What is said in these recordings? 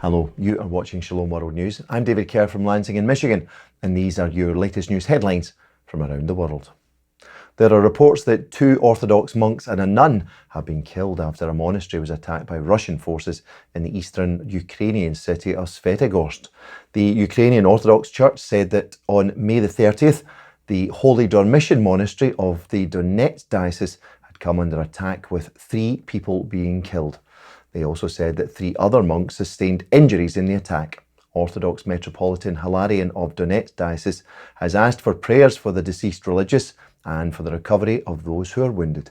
Hello, you are watching Shalom World News. I'm David Kerr from Lansing in Michigan, and these are your latest news headlines from around the world. There are reports that 2 Orthodox monks and a nun have been killed after a monastery was attacked by Russian forces in the eastern Ukrainian city of Svyatogorsk. The Ukrainian Orthodox Church said that on May the 30th, the Holy Dormition Monastery of the Donetsk Diocese had come under attack with 3 people being killed. They also said that 3 other monks sustained injuries in the attack. Orthodox Metropolitan Hilarion of Donetsk Diocese has asked for prayers for the deceased religious and for the recovery of those who are wounded.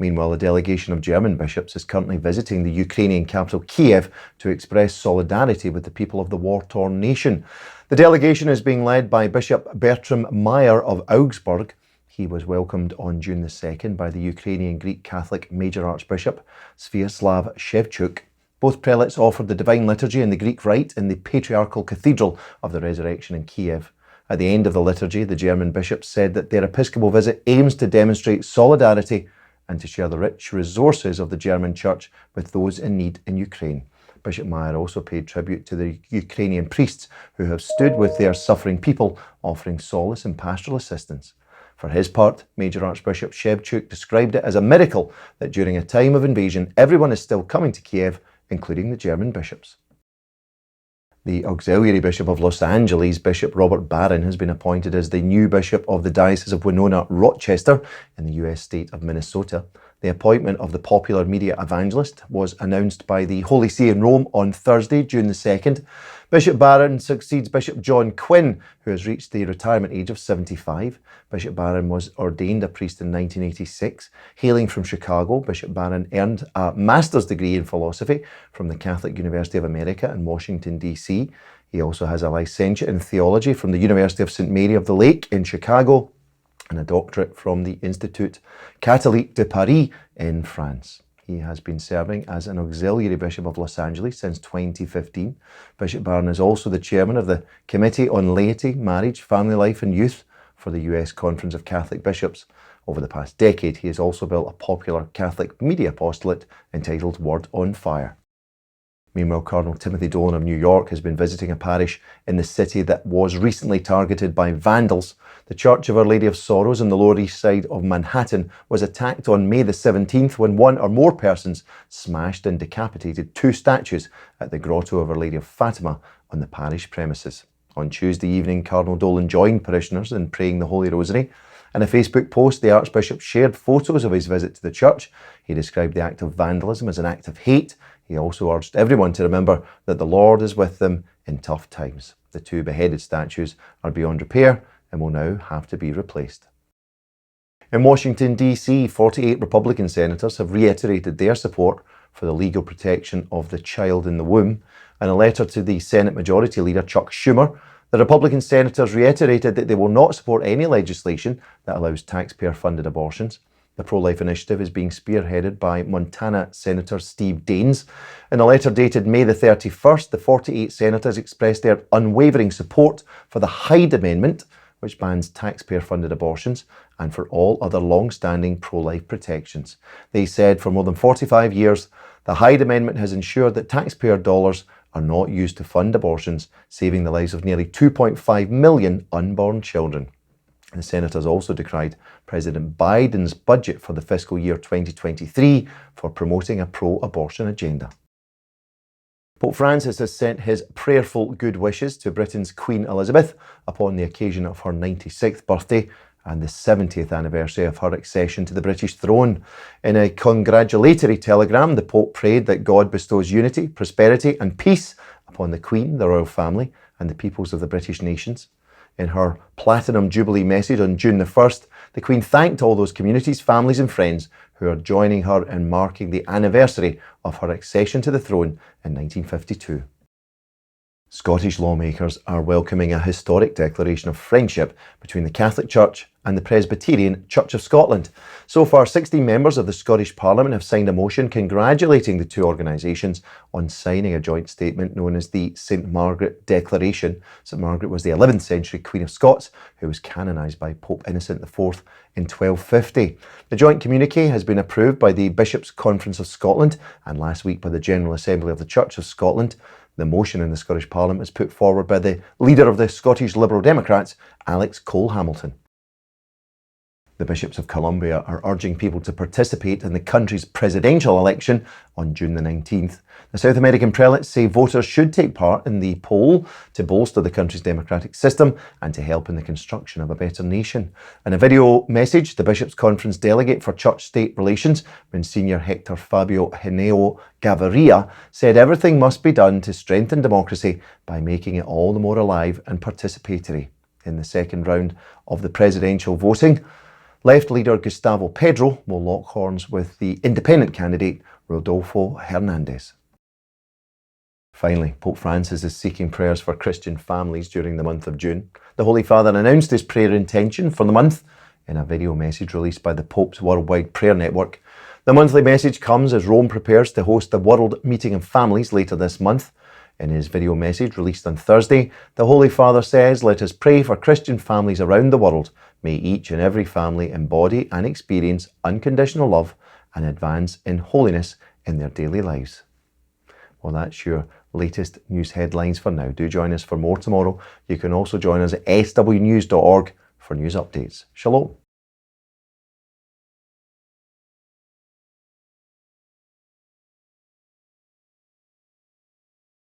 Meanwhile, a delegation of German bishops is currently visiting the Ukrainian capital Kyiv to express solidarity with the people of the war-torn nation. The delegation is being led by Bishop Bertram Meyer of Augsburg. He was welcomed on June the 2nd by the Ukrainian Greek Catholic Major Archbishop Svyatogorsk. Both prelates offered the Divine Liturgy in the Greek Rite in the Patriarchal Cathedral of the Resurrection in Kyiv. At the end of the liturgy, the German bishops said that their episcopal visit aims to demonstrate solidarity and to share the rich resources of the German Church with those in need in Ukraine. Bishop Meyer also paid tribute to the Ukrainian priests who have stood with their suffering people, offering solace and pastoral assistance. For his part, Major Archbishop Shevchuk described it as a miracle that during a time of invasion, everyone is still coming to Kiev, including the German bishops. The Auxiliary Bishop of Los Angeles, Bishop Robert Barron, has been appointed as the new Bishop of the Diocese of Winona-Rochester in the US state of Minnesota. The appointment of the popular media evangelist was announced by the Holy See in Rome on Thursday, June the 2nd. Bishop Barron succeeds Bishop John Quinn, who has reached the retirement age of 75. Bishop Barron was ordained a priest in 1986. Hailing from Chicago, Bishop Barron earned a master's degree in philosophy from the Catholic University of America in Washington, D.C. He also has a licentiate in theology from the University of St. Mary of the Lake in Chicago and a doctorate from the Institut Catholique de Paris in France. He has been serving as an auxiliary bishop of Los Angeles since 2015. Bishop Barron is also the chairman of the Committee on Laity, Marriage, Family Life and Youth for the US Conference of Catholic Bishops. Over the past decade, he has also built a popular Catholic media apostolate entitled Word on Fire. Meanwhile, Cardinal Timothy Dolan of New York has been visiting a parish in the city that was recently targeted by vandals. The Church of Our Lady of Sorrows on the Lower East Side of Manhattan was attacked on May the 17th when 1 or more persons smashed and decapitated 2 statues at the Grotto of Our Lady of Fatima on the parish premises. On Tuesday evening, Cardinal Dolan joined parishioners in praying the Holy Rosary. In a Facebook post, the Archbishop shared photos of his visit to the church. He described the act of vandalism as an act of hate. He also urged everyone to remember that the Lord is with them in tough times. The 2 beheaded statues are beyond repair and will now have to be replaced. In Washington, D.C., 48 Republican senators have reiterated their support for the legal protection of the child in the womb. In a letter to the Senate Majority Leader Chuck Schumer, the Republican senators reiterated that they will not support any legislation that allows taxpayer-funded abortions. The pro-life initiative is being spearheaded by Montana Senator Steve Daines. In a letter dated May the 31st, the 48 senators expressed their unwavering support for the Hyde Amendment, which bans taxpayer-funded abortions, and for all other long-standing pro-life protections. They said for more than 45 years, the Hyde Amendment has ensured that taxpayer dollars are not used to fund abortions, saving the lives of nearly 2.5 million unborn children. The senators also decried President Biden's budget for the fiscal year 2023 for promoting a pro-abortion agenda. Pope Francis has sent his prayerful good wishes to Britain's Queen Elizabeth upon the occasion of her 96th birthday and the 70th anniversary of her accession to the British throne. In a congratulatory telegram, the Pope prayed that God bestows unity, prosperity and peace upon the Queen, the royal family and the peoples of the British nations. In her Platinum Jubilee message on June the 1st, the Queen thanked all those communities, families and friends who are joining her in marking the anniversary of her accession to the throne in 1952. Scottish lawmakers are welcoming a historic declaration of friendship between the Catholic Church and the Presbyterian Church of Scotland. So far, 16 members of the Scottish Parliament have signed a motion congratulating the two organisations on signing a joint statement known as the St Margaret Declaration. St Margaret was the 11th century Queen of Scots who was canonised by Pope Innocent IV in 1250. The joint communique has been approved by the Bishops' Conference of Scotland and last week by the General Assembly of the Church of Scotland. The motion in the Scottish Parliament was put forward by the leader of the Scottish Liberal Democrats, Alex Cole-Hamilton. The Bishops of Columbia are urging people to participate in the country's presidential election on June the 19th. The South American prelates say voters should take part in the poll to bolster the country's democratic system and to help in the construction of a better nation. In a video message, the Bishops' Conference delegate for Church-State Relations, Monsignor Hector Fabio Henao Gaviria, said everything must be done to strengthen democracy by making it all the more alive and participatory. In the second round of the presidential voting, Left leader Gustavo Petro will lock horns with the independent candidate Rodolfo Hernandez. Finally, Pope Francis is seeking prayers for Christian families during the month of June. The Holy Father announced his prayer intention for the month in a video message released by the Pope's Worldwide Prayer Network. The monthly message comes as Rome prepares to host the World Meeting of Families later this month. In his video message released on Thursday, the Holy Father says, "Let us pray for Christian families around the world. May each and every family embody and experience unconditional love and advance in holiness in their daily lives." Well, that's your latest news headlines for now. Do join us for more tomorrow. You can also join us at swnews.org for news updates. Shalom.